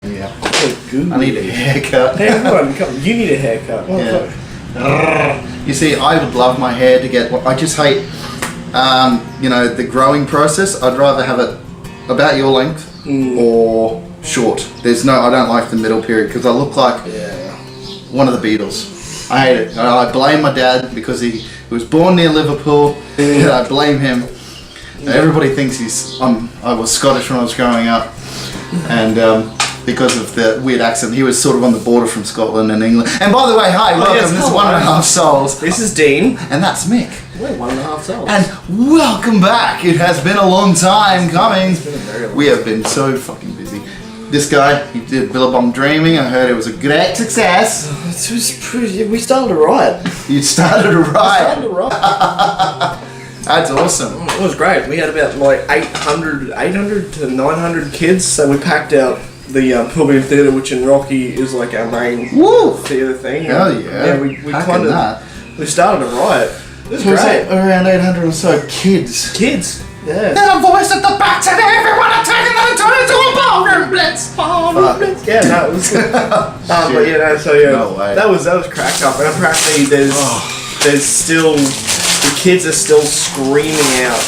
Yeah. Oh, I need a haircut. Hey, everyone, come. You need a haircut. What the fuck? You see, I would love my hair to get. I just hate, the growing process. I'd rather have it about your length or short. I don't like the middle period because I look like one of the Beatles. I hate it. I blame my dad because he was born near Liverpool. And I blame him. Everybody thinks I was Scottish when I was growing up, and because of the weird accent, he was sort of on the border from Scotland and England. And by the way, hi, welcome. This is 1.5 Souls. This is Dean, and that's Mick. We're 1.5 Souls. And welcome back. It has been a long time coming. It's been a very long We have been so fucking busy. This guy, he did Billabong Dreaming. I heard it was a great success. It was pretty. We started a riot. You started a riot. That's awesome. It was great. We had about like 800 to 900 kids, so we packed out the Pilbeam Theatre, which in Rocky is like our main theatre thing. Hell yeah. Yeah, we kind of we started a riot. It was great. Around 800 or so kids. Yeah. Then a voice at the back said, "Everyone attacking them and turn into a ballroom blitz." Yeah, no, it was good. No way. That was cracked up, and apparently there's still. The kids are still screaming out,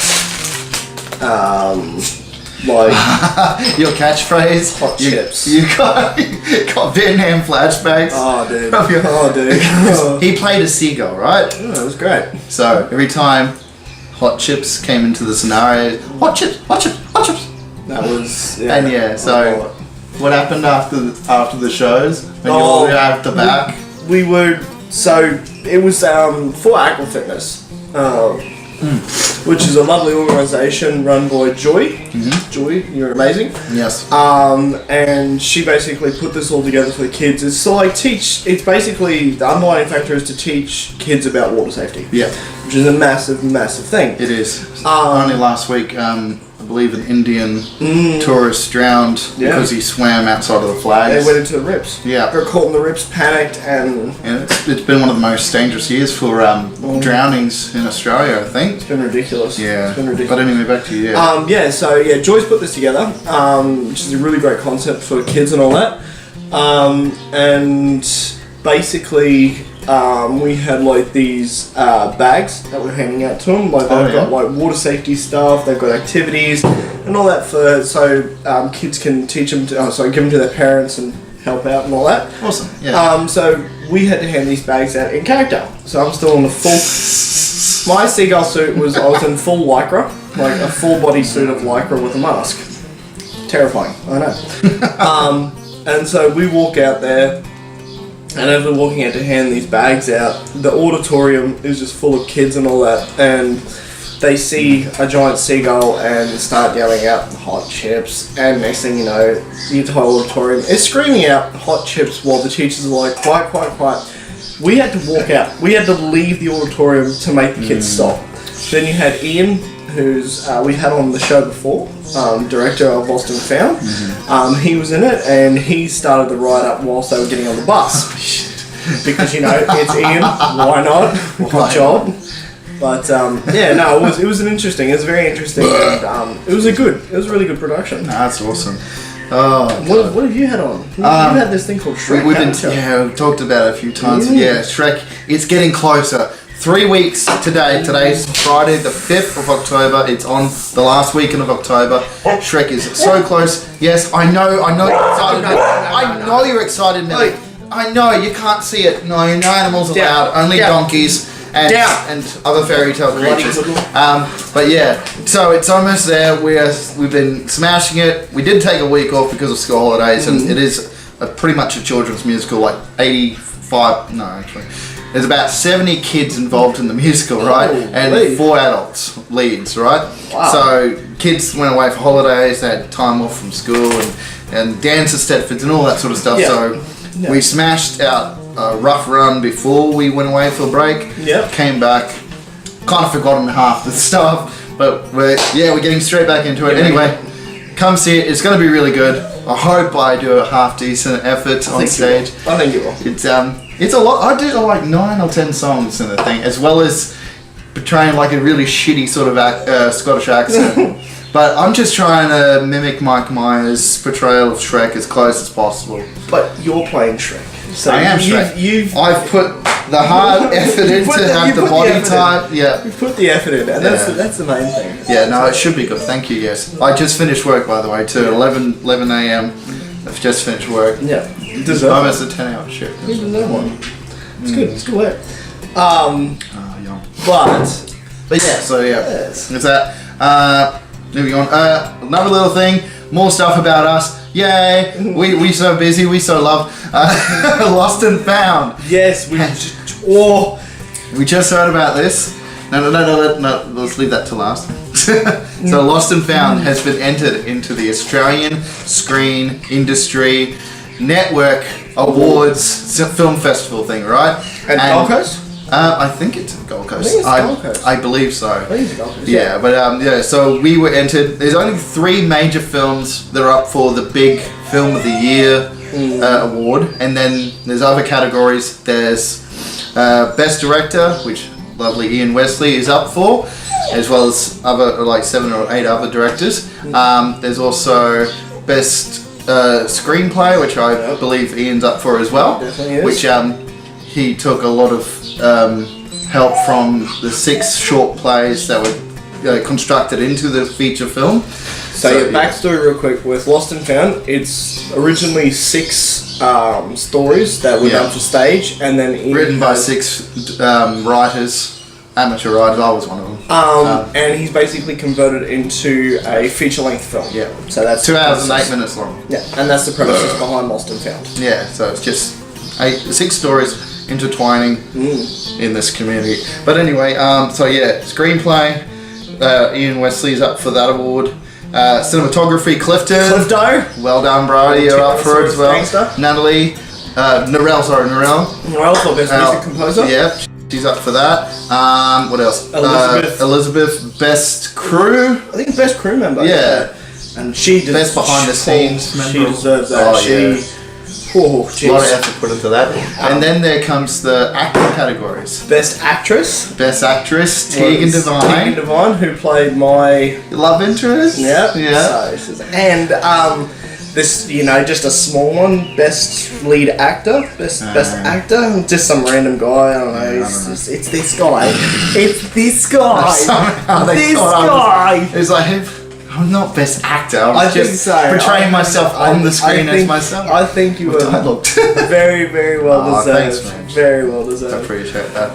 your catchphrase, hot chips. You got Vietnam flashbacks. Oh, dude. He played a seagull, right? Yeah, it was great. So every time hot chips came into the scenario, hot chips. That was So what happened after the shows when you all were at the back? We were it was for Aqua Fitness. Which is a lovely organisation run by Joy. Joy, you're amazing. Yes. And she basically put this all together for the kids. It's it's basically, the underlying factor is to teach kids about water safety. Yeah. Which is a massive, massive thing. It is. Only last week, I believe an Indian tourist drowned because he swam outside of the flags. They went into the rips. Yeah. Got caught in the rips, panicked, and it's been one of the most dangerous years for drownings in Australia, I think. It's been ridiculous. Yeah. It's been ridiculous. But anyway, back to you. Joyce put this together, which is a really great concept for kids and all that. And basically, we had like these bags that we're handing out to them. Like they've got like water safety stuff. They've got activities and all that so kids can teach them to. Give them to their parents and help out and all that. Awesome. Yeah. So we had to hand these bags out in character. So I'm still in the full. My seagull suit I was in full lycra, like a full body suit of lycra with a mask. Terrifying, I know. And so we walk out there. And as we're walking out to hand these bags out, the auditorium is just full of kids and all that, and they see a giant seagull and start yelling out hot chips, and next thing you know, the entire auditorium is screaming out hot chips while the teachers are like, quiet. We had to walk out. We had to leave the auditorium to make the kids stop. Then you had Ian, who's we had on the show before, director of Lost and Found. He was in it, and he started the ride up whilst they were getting on the bus. Because it's Ian, why not? Good job. But it was very interesting, and it was a really good production. That's awesome. Oh, what have you had on? You had this thing called Shrek. We've talked about it a few times. Yeah, Shrek. It's getting closer. 3 weeks today. Today's Friday, the 5th of October. It's on the last weekend of October. Shrek is so close. Yes, I know you're excited. I know you're excited now. I know you can't see it. No animals allowed. Only donkeys and other fairy tale creatures. But yeah, so it's almost there. We've been smashing it. We did take a week off because of school holidays, and it is pretty much a children's musical. Like 85. No, actually. There's about 70 kids involved in the musical, right? And 4 adults leads, right? Wow. So kids went away for holidays, they had time off from school and dance at Stedfords and all that sort of stuff. Yeah. So we smashed out a rough run before we went away for a break. Yep. Came back, kind of forgotten half the stuff, but we're getting straight back into it. Anyway, come see it. It's going to be really good. I hope I do a half decent effort on stage. I think you will. It's a lot. I do like 9 or 10 songs in the thing, as well as portraying like a really shitty sort of Scottish accent. But I'm just trying to mimic Mike Myers' portrayal of Shrek as close as possible. But you're playing Shrek. So I am Shrek. I've put the hard effort in to have the body type. Yeah. You put the effort in, and that's the main thing. Yeah, no, it should be good. Thank you, yes. I just finished work, by the way, too. 11 a.m. I've just finished work. Yeah. Almost a 10-hour shift. You deserve one. It's good. It's good work. Yum. But yeah, so yeah. Yes. There's that. Moving on. Another little thing. More stuff about us. Yay! We so busy. We so love. Lost and Found. Yes, we just heard about this. No. Let's leave that to last. So Lost and Found has been entered into the Australian Screen Industry Network Awards film festival thing, right? And Gold Coast? I think it's Gold Coast. I think it's Gold Coast. I believe so. I think it's Gold Coast. Yeah, but so we were entered. There's only 3 major films that are up for the big Film of the Year award, and then there's other categories. There's Best Director, which lovely Ian Wesley is up for, as well as other like 7 or 8 other directors. There's also Best Screenplay, which I believe Ian's up for as well. Definitely is. Which he took a lot of help from the 6 short plays that were constructed into the feature film. So yeah, backstory real quick with Lost and Found. It's originally 6 stories that were done for stage, and then written by 6 writers, amateur writers. I was one of them. And he's basically converted into a feature-length film. Yeah. So that's 2 hours and 8 minutes long. Yeah, and that's the premise behind Lost and Found. Yeah. So it's just 6 stories intertwining in this community. But anyway, so yeah, screenplay. Ian Wesley's up for that award. Cinematography, Clifton. Clifto. Well done, bro. You're up for it as well. Gangster. Natalie. Narelle, Noel for Best Music Composer. Yeah, she's up for that. What else? Elizabeth, Best Crew. I think Best Crew Member. Yeah. And she Best behind the scenes member. She deserves that. A lot of effort put into that. And then there comes the acting categories. Best Actress. Best Actress, Tegan Devine. Tegan Devine, who played my love interest. Yeah. Yeah. So, and this, just a small one. Best Lead Actor. Best Actor. Just some random guy. I don't know. It's this guy. It's this guy. Somehow this guy. It's like, I'm not Best Actor. I was just so. portraying myself on the screen as myself. I think you were very, very well deserved. Thanks, man. Very well deserved. I appreciate that.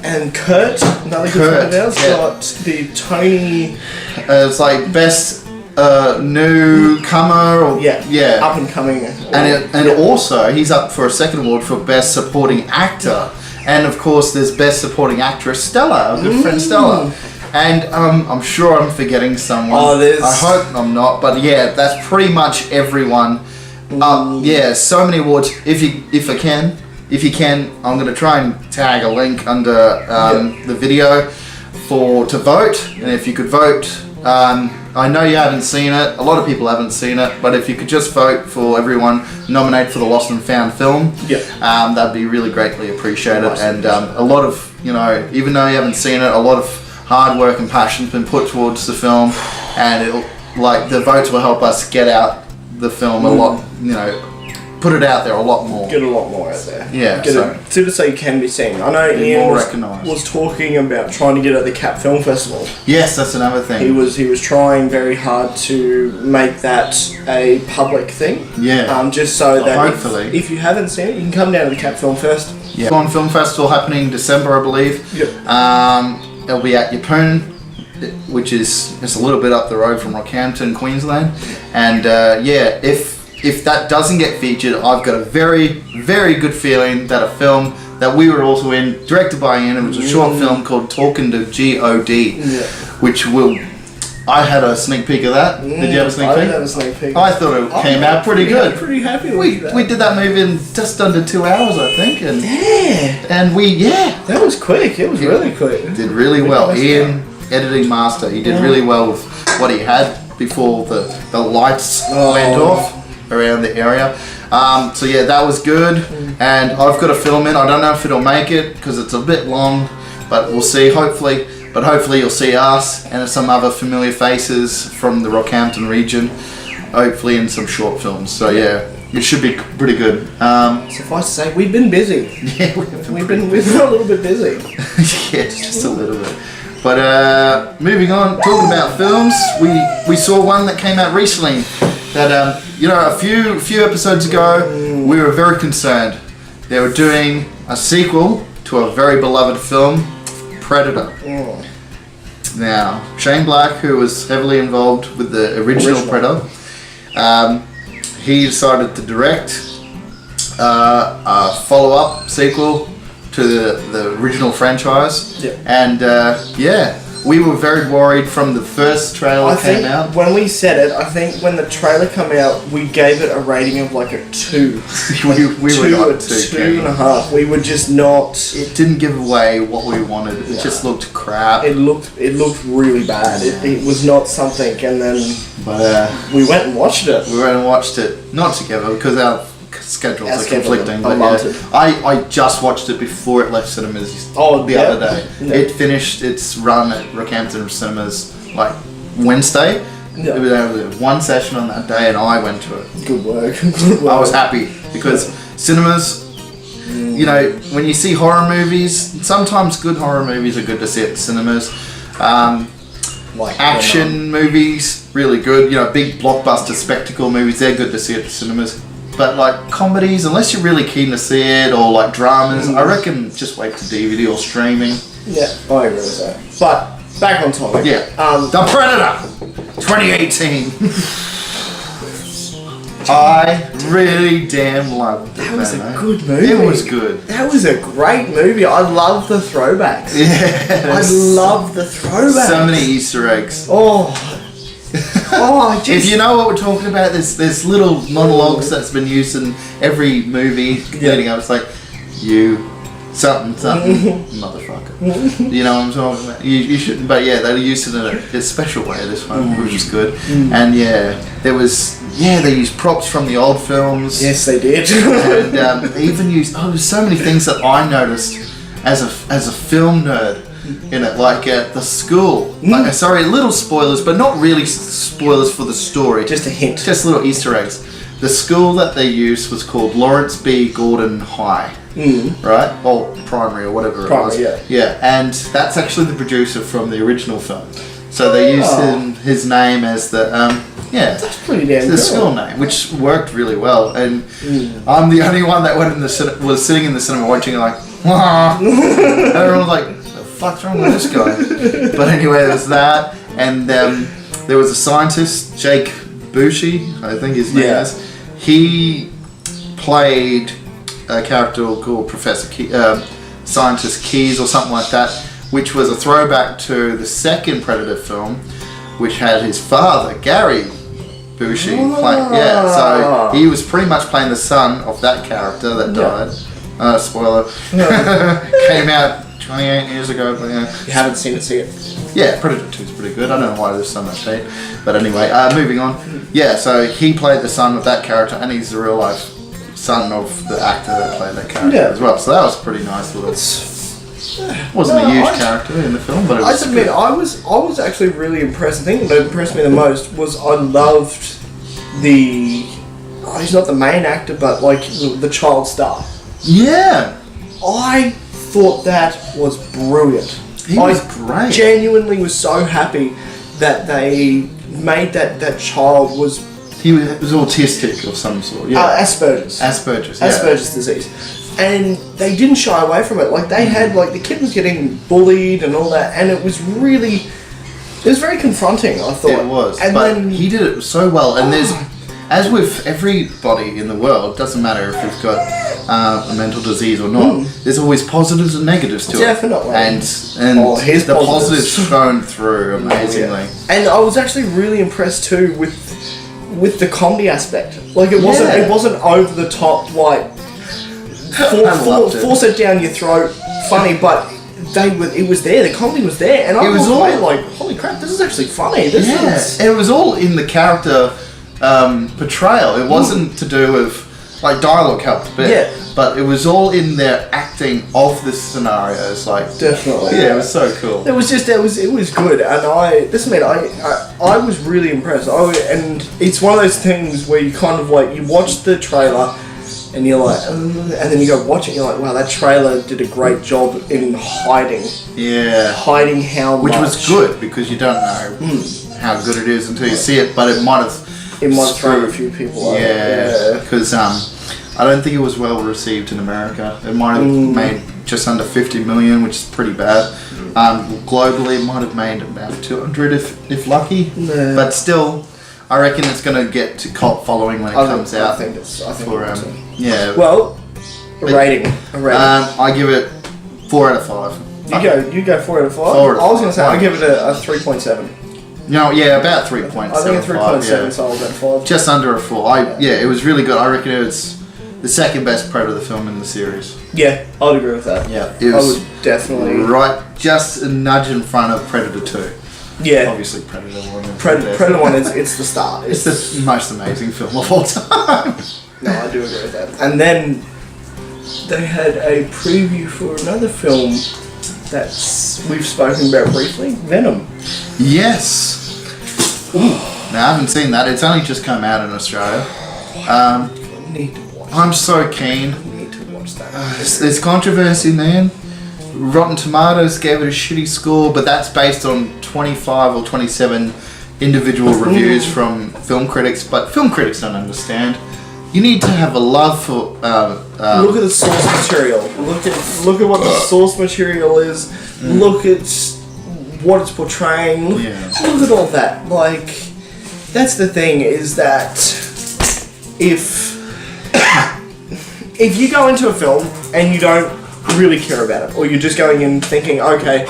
And Kurt, another good friend of ours, got the Tony. It's like Best Newcomer or up and coming. And also he's up for a second award for Best Supporting Actor. And of course there's Best Supporting Actress Stella, our good friend Stella. And I'm sure I'm forgetting someone. I hope I'm not, but yeah, that's pretty much everyone. So many awards. If you can, I'm gonna try and tag a link under the video to vote. And if you could vote, I know you haven't seen it. A lot of people haven't seen it, but if you could just vote for everyone nominated for the Lost and Found film, that'd be really greatly appreciated. And a lot of even though you haven't seen it, a lot of hard work and passion's been put towards the film, and the votes will help us get out the film a lot, put it out there a lot more. Get a lot more out there. Yeah. So it can be seen. I know Ian was talking about trying to get at the Cap Film Festival. Yes, that's another thing. He was trying very hard to make that a public thing. Yeah. Just so that hopefully, if you haven't seen it, you can come down to the Cap Film Fest. Yeah. Gone Film Festival happening in December, I believe. Yep. It'll be at Yeppoon, which is just a little bit up the road from Rockhampton, Queensland. And if that doesn't get featured, I've got a very, very good feeling that a film that we were also in, directed by Ian, it was a short film called Talking to G.O.D., which I had a sneak peek of that. Did you have a sneak peek? I didn't have a sneak peek. I thought it came out pretty good. Pretty happy with that. We did that movie in just under 2 hours, I think. And that was quick. It was really quick. Did really well. Ian, editing master, he did really well with what he had before the lights went off around the area. That was good. And I've got a film in. I don't know if it'll make it because it's a bit long, but we'll see. Hopefully. But hopefully you'll see us and some other familiar faces from the Rockhampton region, hopefully in some short films. So yeah, it should be pretty good. Suffice to say, we've been busy. Yeah, we've been a little bit busy. Yeah, just a little bit. But moving on, talking about films, we saw one that came out recently that a few episodes ago we were very concerned. They were doing a sequel to a very beloved film, Predator. Now, Shane Black, who was heavily involved with the original Predator, he decided to direct a follow-up sequel to the original franchise. Yeah. And we were very worried from the first trailer that came out. When we said it, I think when the trailer came out, we gave it a rating of like a 2. we were not a 2.5. We were just not. It didn't give away what we wanted. It just looked crap. It looked really bad. It was not something. And then we went and watched it. We went and watched it, not together because our schedules are conflicting. But I just watched it before it left cinemas the other day. Yeah. It finished its run at Rockhampton Cinemas like Wednesday. Yeah. It was one session on that day and I went to it. Good work. I was happy because cinemas, when you see horror movies, sometimes good horror movies are good to see at the cinemas. Like action movies, really good. Big blockbuster spectacle movies, they're good to see at the cinemas. But like comedies, unless you're really keen to see it, or like dramas, I reckon just wait to DVD or streaming. Yeah, I agree with that. But back on topic. Yeah. The Predator, 2018. I really damn loved it. That was a good movie. It was good. That was a great movie. I love the throwbacks. Yeah. I love the throwbacks. So many Easter eggs. If you know what we're talking about, there's little monologues that's been used in every movie leading up. It's like, you, something, motherfucker. You know what I'm talking about? You shouldn't, but yeah, they used it in a special way, this one, which was good. And they used props from the old films. Yes, they did. And they even used, there's so many things that I noticed as a film nerd in it, like the school. Like, sorry, little spoilers, but not really spoilers for the story. Just a hint. Just little Easter eggs. The school that they used was called Lawrence B. Gordon High, right? Or primary or whatever it was. Yeah, and that's actually the producer from the original film. So they used his name as the that's pretty damn the school name, which worked really well. And I'm the only one that went in was sitting in the cinema watching it like, everyone was like, fuck's wrong with this guy? But anyway, there's that, and there was a scientist, Jake Bushy, I think his name is. He played a character called Professor Scientist Keys or something like that, which was a throwback to the second Predator film, which had his father, Gary Bushy, playing. Yeah, so he was pretty much playing the son of that character that died. Spoiler. Came out 28 years ago, but you haven't seen it, see it. Yeah, Predator 2 is pretty good. I don't know why there's so much hate. But anyway, moving on. Yeah, so he played the son of that character, and he's the real life son of the actor that played that character as well. So that was pretty nice little. Wasn't a huge character in the film, but it was. I admit, I was actually really impressed. The thing that impressed me the most was I loved the. He's not the main actor, but like the child star. Yeah. I thought that was brilliant. He was great. Genuinely was so happy that they made that child was. He was autistic of some sort. Yeah. Asperger's. Asperger's disease, and they didn't shy away from it. Like they had the kid was getting bullied and all that, and it was very confronting. I thought it was, and but then he did it so well. And there's. As with everybody in the world, doesn't matter if you've got a mental disease or not, there's always positives and negatives to it. Definitely. And the positives shone through amazingly. Yeah. And I was actually really impressed too with the comedy aspect. Like it wasn't over the top, like force it down your throat, funny, but it was there. The comedy was there, and I was all like, "Holy crap, this is actually funny." It was all in the character portrayal. It wasn't to do with like dialogue helped a bit. Yeah. But it was all in their acting of the scenarios, like Definitely. Yeah, it was so cool. It was good, and I was really impressed. And it's one of those things where you kind of like, you watch the trailer, and you're like, and then you go watch it, and you're like, wow, that trailer did a great job in hiding how Which much. was good, because you don't know how good it is until you see it, but it might have throw a few people out. Yeah, because I don't think it was well received in America. It might have made just under 50 million, which is pretty bad. Globally, it might have made about 200 if lucky. Yeah. But still, I reckon it's going to get to cult following when it comes out. I think it's yeah. Well, a rating. I give it 4 out of 5. You go 4 out of 5. 4 out of I was going to say, 5. I give it a 3.7. No, yeah, about 3.7. I think a 3.7, yeah. so I was at 5. Just under a 4. It was really good. I reckon it was the second best Predator film in the series. Yeah, I'd agree with that. Yeah, it was I would definitely. right, just a nudge in front of Predator 2. Yeah. Obviously, Predator 1. Predator 1 it's the start. It's the most amazing film of all time. No, I do agree with that. And then they had a preview for another film that we've spoken about briefly, Venom. Yes. Now, I haven't seen that. It's only just come out in Australia. Need to watch. I'm so keen. Need to watch that. There's controversy, man. Rotten Tomatoes gave it a shitty score, but that's based on 25 or 27 individual reviews from film critics. But film critics don't understand. You need to have a love for. Look at the source material. Look at what the source material is. Look at what it's portraying. Look at all that. Like, that's the thing, is that if you go into a film and you don't really care about it, or you're just going in thinking, okay,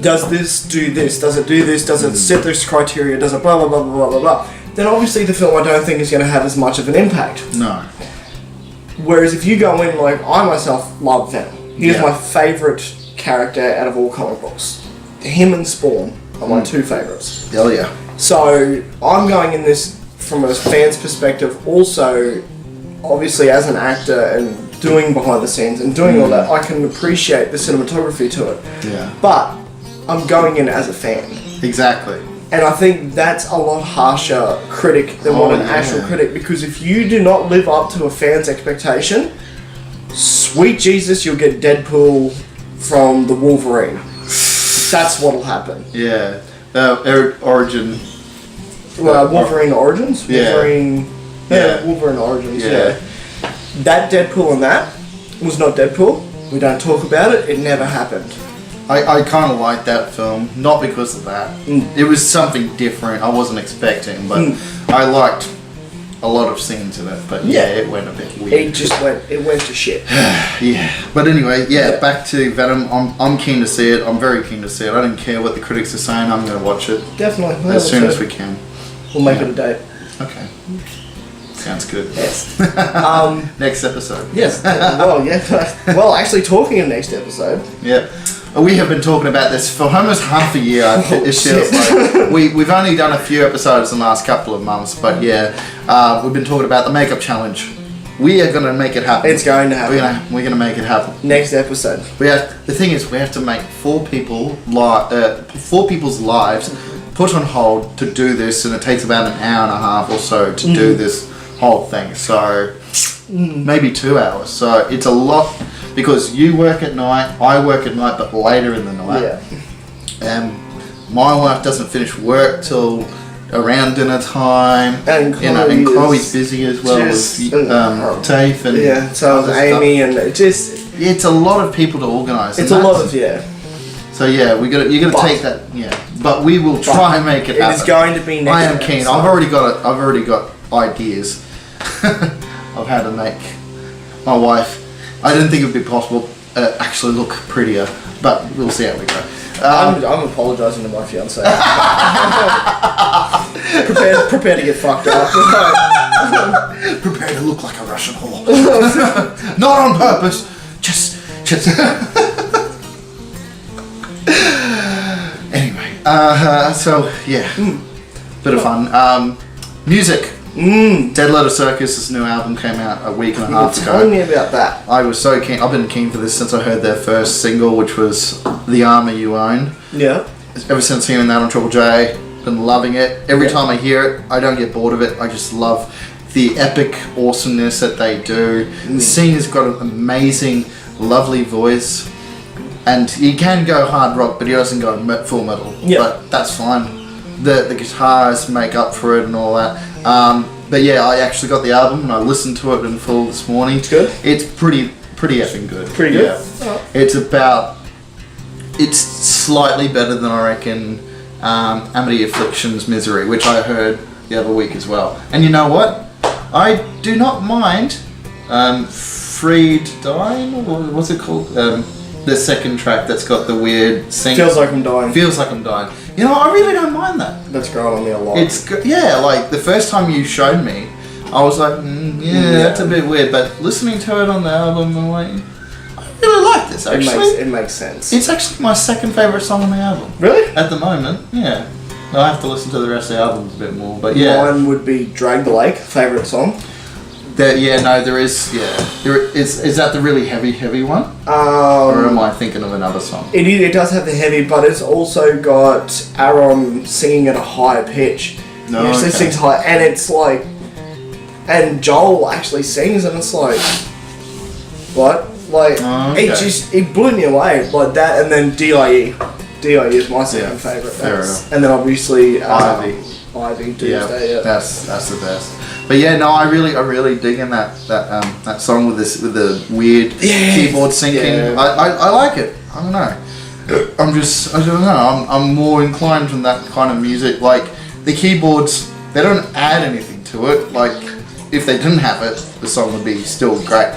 does this do this? Does it do this? Does it set this criteria? Does it blah blah blah blah blah blah? Then obviously the film I don't think is going to have as much of an impact. No. Whereas if you go in like, I myself love Venom. He's my favourite character out of all comic books. Him and Spawn are my two favourites. Hell yeah. So I'm going in this from a fan's perspective, also obviously as an actor and doing behind the scenes and doing all that, I can appreciate the cinematography to it. Yeah. But I'm going in as a fan. Exactly. And I think that's a lot harsher critic than what an actual critic, because if you do not live up to a fan's expectation, sweet Jesus, you'll get Deadpool from the Wolverine. That's what'll happen. Yeah. Origin. Wolverine Origins? Yeah. Wolverine Origins, yeah. That Deadpool and that was not Deadpool. We don't talk about it. It never happened. I kind of liked that film, not because of that. It was something different I wasn't expecting, but I liked a lot of scenes in it, but it went a bit weird. It went to shit. But anyway, back to Venom. I'm keen to see it. I'm very keen to see it. I don't care what the critics are saying. I'm going to watch it. Definitely. As soon as we can. We'll make it a date. Okay. Sounds good. Yes. Next episode. Yes. Well, actually, talking of next episode. Yeah. We have been talking about this for almost half a year. It feels like we've only done a few episodes in the last couple of months, but we've been talking about the makeup challenge. We are going to make it happen. It's going to happen. We're going to make it happen. Next episode. The thing is, we have to make four people's lives put on hold to do this, and it takes about an hour and a half or so to do this whole thing. So maybe 2 hours. So it's a lot. Because you work at night, I work at night, but later in the night. Yeah. My wife doesn't finish work till around dinner time. And Chloe's busy as well with TAFE and so is Amy stuff. And it just... It's a lot of people to organise. It's a lot of, So you're gonna take that, But we will try and make it happen. It is going to be next I am keen. I've already got ideas of how to make my wife. I didn't think it would be possible actually look prettier, but we'll see how we go. I'm apologising to my fiance. prepare to get fucked up. Prepare to look like a Russian whore. Not on purpose. Just. Anyway, bit of fun. Music. Dead Letter Circus's new album came out a week and a half ago. Tell me about that. I was so keen. I've been keen for this since I heard their first single, which was "The Armor You Own." Yeah. Ever since hearing that on Triple J, been loving it. Every time I hear it, I don't get bored of it. I just love the epic awesomeness that they do. The singer's got an amazing, lovely voice, and he can go hard rock, but he doesn't go full metal. Yeah. But that's fine. The guitars make up for it and all that. But yeah, I actually got the album and I listened to it in full this morning. It's good. It's pretty effing good. Pretty good. Yeah. It's slightly better than I reckon Amity Affliction's Misery, which I heard the other week as well. And you know what? I do not mind Freed Dying, or what's it called? The second track that's got the weird sing. Feels Like I'm Dying. Feels Like I'm Dying. You know, I really don't mind that. That's growing on me a lot. It's good. Yeah, like the first time you showed me, I was like, that's a bit weird. But listening to it on the album, I'm like, I really like this. Actually, it makes sense. It's actually my second favorite song on the album. Really? At the moment, yeah. I have to listen to the rest of the album a bit more, but yeah. Mine would be Drag the Lake, favourite song. There is. Is that the really heavy one? Or am I thinking of another song? It does have the heavy, but it's also got Aaron singing at a higher pitch. No, He actually sings high, and it's like, and Joel actually sings, and it's like, what? Like, it blew me away, like that, and then D.I.E. D.I.E. is my second favourite. Fair enough. And then obviously Ivy, Tuesday. Yeah. That's the best. But yeah, no, I really dig in that song with the weird keyboard syncing. Yeah. I like it. I don't know. I don't know. I'm more inclined from that kind of music. Like the keyboards, they don't add anything to it. Like if they didn't have it, the song would be still great.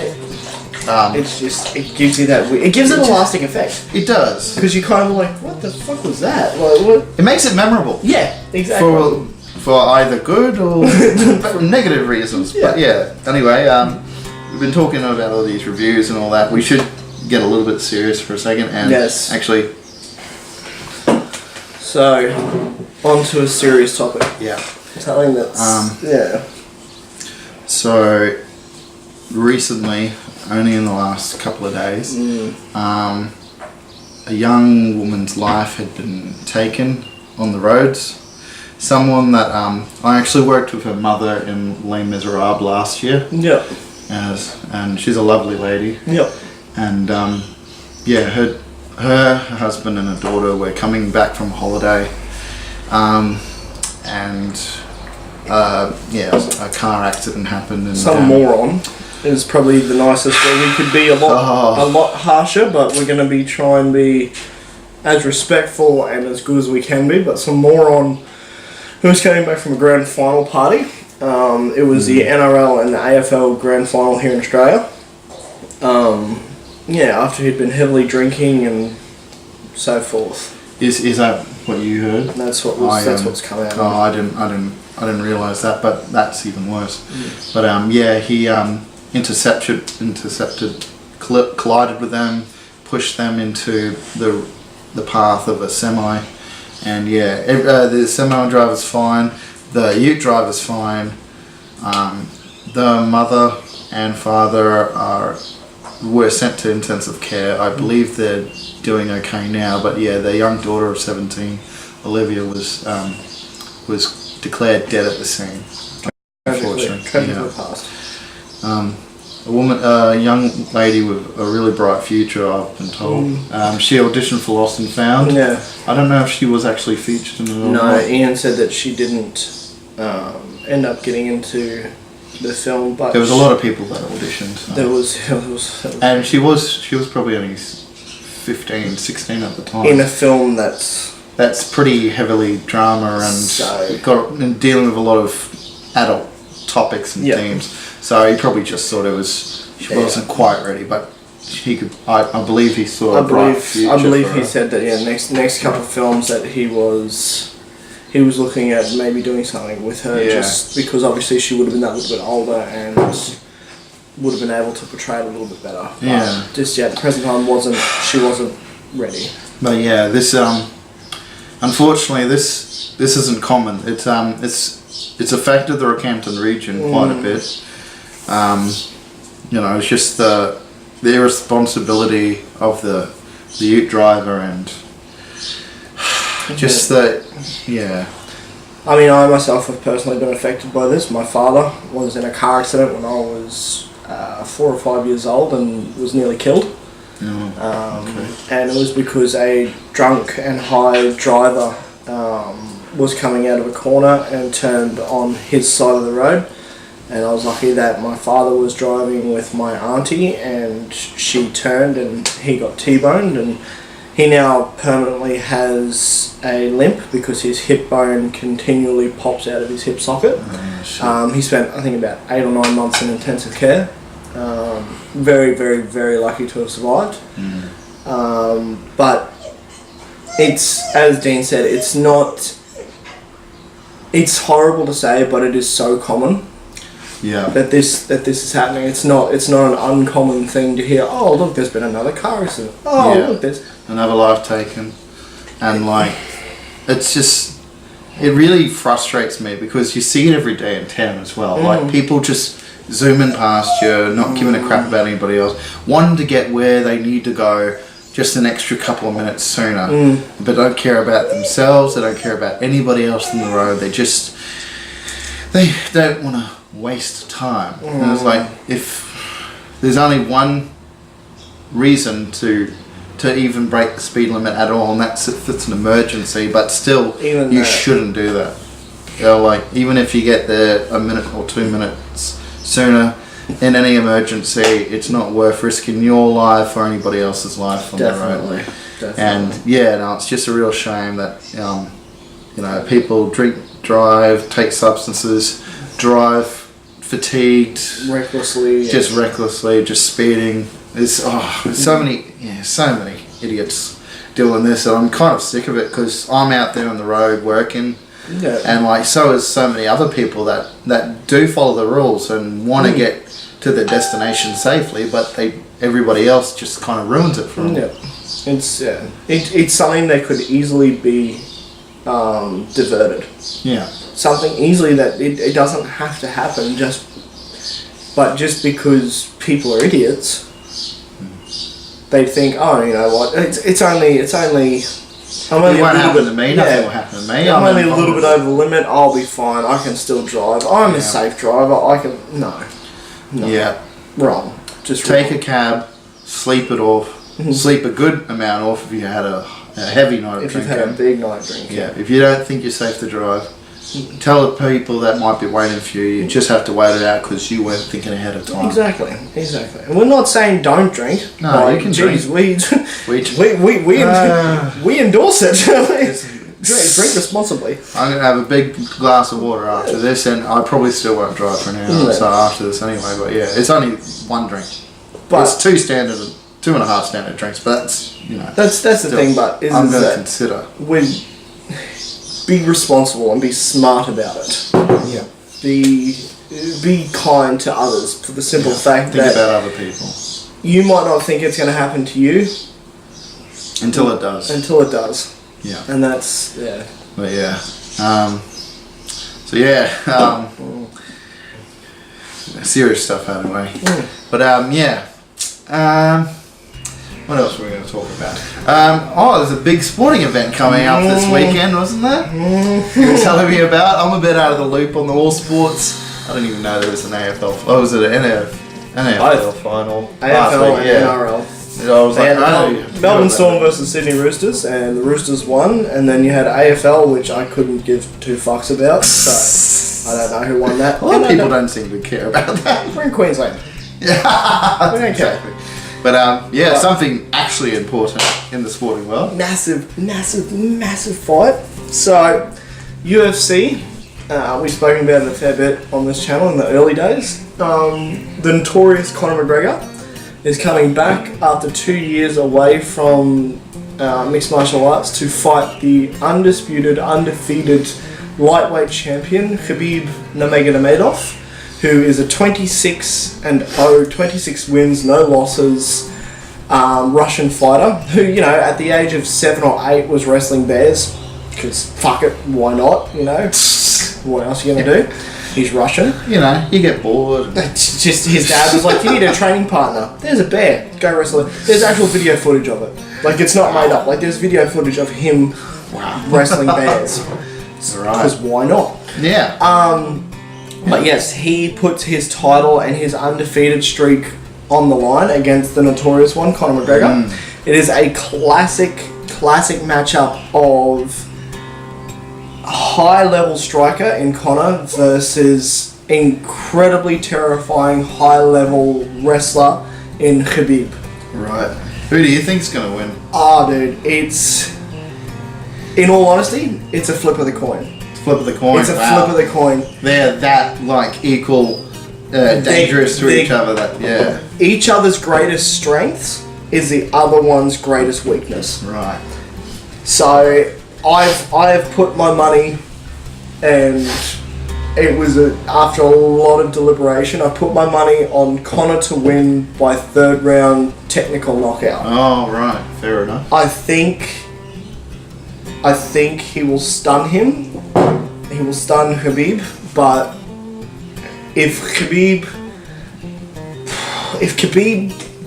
It's just, it gives you that it gives it a lasting effect. It does. Because you're kind of like, what the fuck was that? Like, what? It makes it memorable. Yeah, exactly. For either good or for negative reasons. Yeah. But yeah, anyway, we've been talking about all these reviews and all that. We should get a little bit serious for a second and actually... So, on to a serious topic. Yeah. Something that's... So, recently, only in the last couple of days, a young woman's life had been taken on the roads. Someone that I actually worked with her mother in Les Miserables last year. Yeah. And she's a lovely lady. Yeah. And her husband and her daughter were coming back from holiday, a car accident happened. And some moron is probably the nicest way. We could be a lot harsher, but we're going to be trying to be as respectful and as good as we can be. But some moron who was coming back from a grand final party. It was the NRL and the AFL grand final here in Australia. After he'd been heavily drinking and so forth. Is that what you heard? That's what's come out. I didn't realise that, but that's even worse. But he collided with them, pushed them into the path of a semi, and the semi driver's fine, the ute driver's fine, the mother and father were sent to intensive care. I believe they're doing okay now, but their young daughter of 17, Olivia, was declared dead at the scene. Unfortunately, passed. A young lady with a really bright future, I've been told. She auditioned for Lost and Found. Yeah. I don't know if she was actually featured in it or not. No, Ian said that she didn't end up getting into the film, but there was a lot of people that auditioned. So. There was, and she was probably only 15, 16 at the time. In a film that's pretty heavily drama and dealing with a lot of adult topics and themes. So he probably just thought she wasn't quite ready, but he could. I believe he saw a bright future. I believe he said that next couple of films that he was looking at maybe doing something with her, just because obviously she would have been that little bit older and would have been able to portray it a little bit better. Yeah. But just at the present time she wasn't ready. But this unfortunately this isn't common. It's it's affected the Rockhampton region quite a bit. You know, it's just the irresponsibility of the ute driver and just I mean, I myself have personally been affected by this. My father was in a car accident when I was 4 or 5 years old and was nearly killed. And it was because a drunk and high driver was coming out of a corner and turned on his side of the road. And I was lucky that my father was driving with my auntie and she turned and he got T-boned, and he now permanently has a limp because his hip bone continually pops out of his hip socket. He spent, I think, about 8 or 9 months in intensive care. Very, very, very lucky to have survived. But it's, as Dean said, it's horrible to say, but it is so common. That this is happening. It's not an uncommon thing to hear. Oh, look, there's been another car accident. Oh, look, there's another life taken, and like, it's just, it really frustrates me because you see it every day in town as well. Like, people just zooming past you, not giving a crap about anybody else, wanting to get where they need to go just an extra couple of minutes sooner, but don't care about themselves. They don't care about anybody else on the road. They don't want to waste time. And it's like, if there's only one reason to even break the speed limit at all, and that's if it's an emergency, but still, you shouldn't do that. You know, like, even if you get there a minute or 2 minutes sooner in any emergency, it's not worth risking your life or anybody else's life on the road. And it's just a real shame that people drink, drive, take substances, drive fatigued, recklessly, just speeding. There's so many idiots doing this, and I'm kind of sick of it because I'm out there on the road working, and like, so is so many other people that do follow the rules and want to get to their destination safely, but everybody else just kind of ruins it for them. It's something that could easily be diverted. Something easily that it doesn't have to happen, but just because people are idiots, they think, oh, you know what, it's only it won't happen to me. Nothing will happen to me. I'm only a little bit over the limit. I'll be fine. I can still drive. I'm a safe driver. I can wrong. Just take a cab, sleep it off, sleep a good amount off if you had a heavy night of drinking. If you've had a big night drinking. If you don't think you're safe to drive, tell the people that might be waiting for you, you just have to wait it out because you weren't thinking ahead of time. Exactly. And we're not saying don't drink. No, you can drink. We endorse it. Drink responsibly. I'm going to have a big glass of water after this, and I probably still won't drive for an hour or so after this anyway, but it's only one drink. But it's 2.5 standard drinks, but that's, that's the thing, but I'm going to consider. Be responsible and be smart about it. Be kind to others for the simple fact that... Think about other people. You might not think it's going to happen to you. Until it does. And that's, But serious stuff anyway. But what else were we going to talk about? There's a big sporting event coming up this weekend, wasn't there? You were telling me about. I'm a bit out of the loop on the all sports. I didn't even know there was an AFL. Oh, was it an NFL final? AFL and NRL. Melbourne Storm versus Sydney Roosters, and the Roosters won. And then you had AFL, which I couldn't give two fucks about. So I don't know who won that. A lot of people don't seem to care about that. We're in Queensland. We don't care. But something actually important in the sporting world. Massive fight. So, UFC, we've spoken about it a fair bit on this channel in the early days. The notorious Conor McGregor is coming back after 2 years away from mixed martial arts to fight the undisputed, undefeated lightweight champion, Khabib Nurmagomedov, who is a 26-0, 26 wins, no losses, Russian fighter, who, at the age of 7 or 8 was wrestling bears, because fuck it, why not, what else are you gonna do? He's Russian. You know, you get bored. It's just his dad was like, you need a training partner. There's a bear. Go wrestle it. There's actual video footage of it. Like, it's not made up. Like, there's video footage of him wrestling bears. Right. Because why not? Yeah. But yes, he puts his title and his undefeated streak on the line against the notorious one, Conor McGregor. It is a classic matchup of high-level striker in Conor versus incredibly terrifying high-level wrestler in Khabib. Right. Who do you think's gonna win? Dude, it's... In all honesty, it's a flip of the coin. Flip of the coin. It's a flip of the coin. They're that like equal, dangerous to each other. That Each other's greatest strengths is the other one's greatest weakness. Right. So I've put my money, and it was after a lot of deliberation. I put my money on Conor to win by third round technical knockout. Oh right, fair enough. I think he will stun him. He will stun Khabib, but if Khabib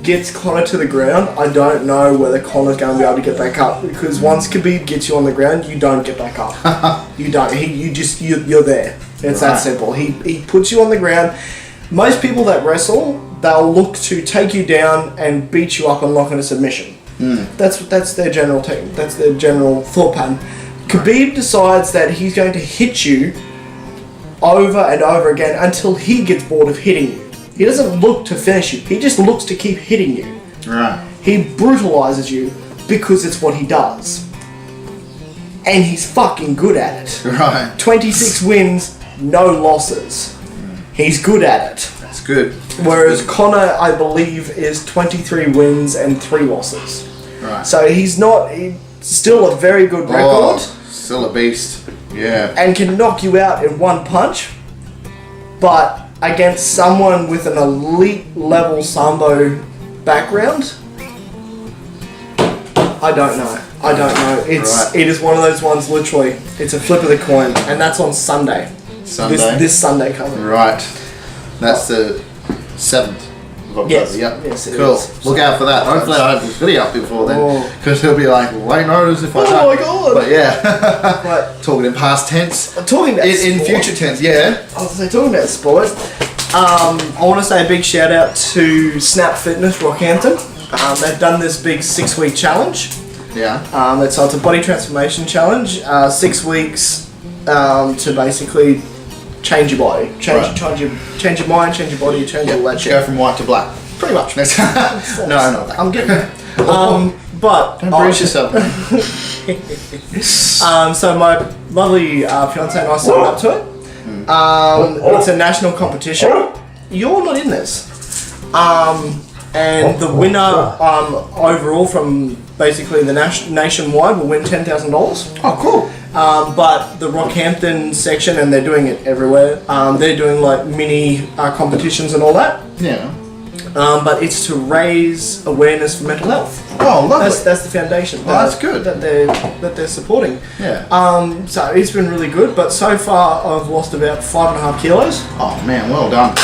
gets Conor to the ground, I don't know whether Conor's going to be able to get back up, because once Khabib gets you on the ground, you don't get back up. You don't. You're there. It's that simple. He puts you on the ground. Most people that wrestle, they'll look to take you down and beat you up and lock in a submission. That's their general that's their general thought pattern. Khabib decides that he's going to hit you over and over again until he gets bored of hitting you. He doesn't look to finish you. He just looks to keep hitting you. Right. He brutalizes you because it's what he does. And he's fucking good at it. Right. 26 wins, no losses. He's good at it. That's good. Whereas Conor, I believe, is 23 wins and 3 losses. Right. So he's still a very good record. Still a beast. Yeah. And can knock you out in one punch. But against someone with an elite level Sambo background, I don't know. It is one of those ones, literally, it's a flip of the coin, and that's on Sunday. This Sunday coming. Right. That's the 7th. Yes. Yep. Yes, it cool. is. Look out for that. Hopefully I have this video up before then, because he'll be like, late notice if I don't. Oh my god! But yeah. Right. Talking in past tense. Talking about in future tense, yeah. I was talking about sport. I want to say a big shout out to Snap Fitness Rockhampton. They've done this big 6-week challenge. Yeah. It's a body transformation challenge. 6 weeks to basically change your body, change your mind, change your body, change all that shit. Go from white to black. Pretty much. No, not that. I'm getting there. But don't bruise yourself. So my lovely fiance and I signed up to it. It's a national competition. You're not in this. And the winner overall from basically the nationwide will win $10,000. Oh, cool. But the Rockhampton section, and they're doing it everywhere, they're doing like mini competitions and all that. Yeah. But it's to raise awareness for mental health. Oh, lovely. That's the foundation. That's good. That they're supporting. Yeah. So it's been really good, but so far I've lost about 5.5 kilos. Oh man, well done.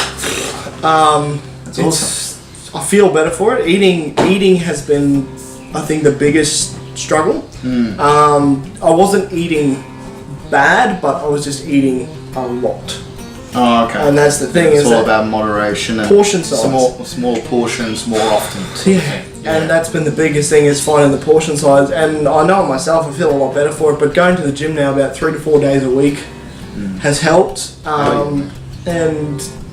That's awesome. I feel better for it. Eating has been, I think, the biggest struggle. I wasn't eating bad, but I was just eating a lot. Oh, okay. And that's the thing. It's all about moderation and portion size. Small portions more often. Yeah. And that's been the biggest thing, is finding the portion size. And I know it myself, I feel a lot better for it. But going to the gym now about 3 to 4 days a week has helped.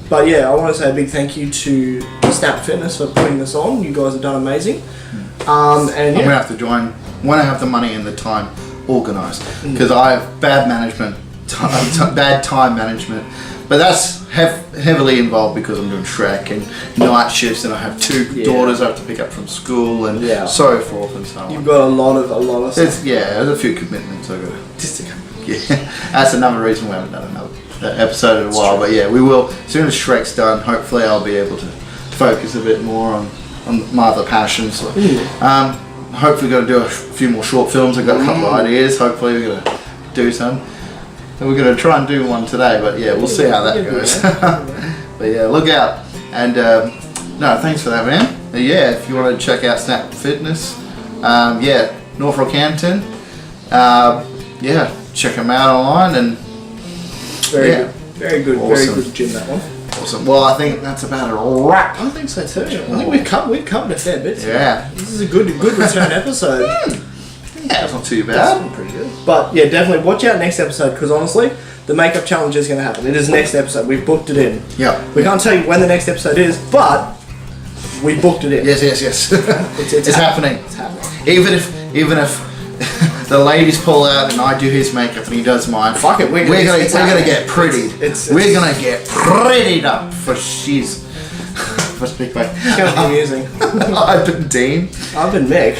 But yeah, I want to say a big thank you to Snap Fitness for putting this on. You guys have done amazing. And I'm gonna have to join when I have the money and the time organised, because I have bad management, bad time management. But that's heavily involved because I'm doing Shrek and night shifts, and I have 2 daughters I have to pick up from school and so forth and so on. You've got a lot of stuff. There's a few commitments I got to. Yeah, that's another reason we haven't done another episode in a while. But yeah, we will. As soon as Shrek's done, hopefully I'll be able to focus a bit more on my other passions. Hopefully, got to do a few more short films. I've got a couple of ideas. Hopefully, we're gonna do some. we're gonna try and do one today, but yeah, we'll see how that goes. But yeah, look out. And no, thanks for that, man. Yeah, if you want to check out Snap Fitness, yeah, North Rockhampton, yeah, check them out online and very good, awesome. very good gym, that one. Awesome. Well, I think that's about a wrap. I think so too. I think we've covered a fair bit. Yeah. This is a good return episode. Yeah, it's not too bad. That's pretty good. But yeah, definitely watch out next episode, because honestly, the makeup challenge is going to happen. It is next episode. We've booked it in. Yeah. We can't tell you when the next episode is, but we booked it in. Yes. It's happening. It's happening. Even if the ladies pull out and I do his makeup and he does mine, Fuck it, we're gonna get prettied. We're gonna get prettied up for shiz. It's going to be amusing. I've been Dean. I've been Mick.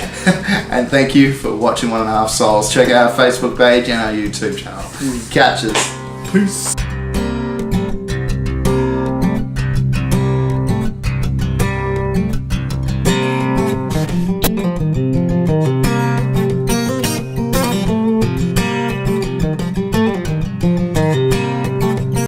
And thank you for watching 1.5 Souls. Check out our Facebook page and our YouTube channel. Catch us. Peace.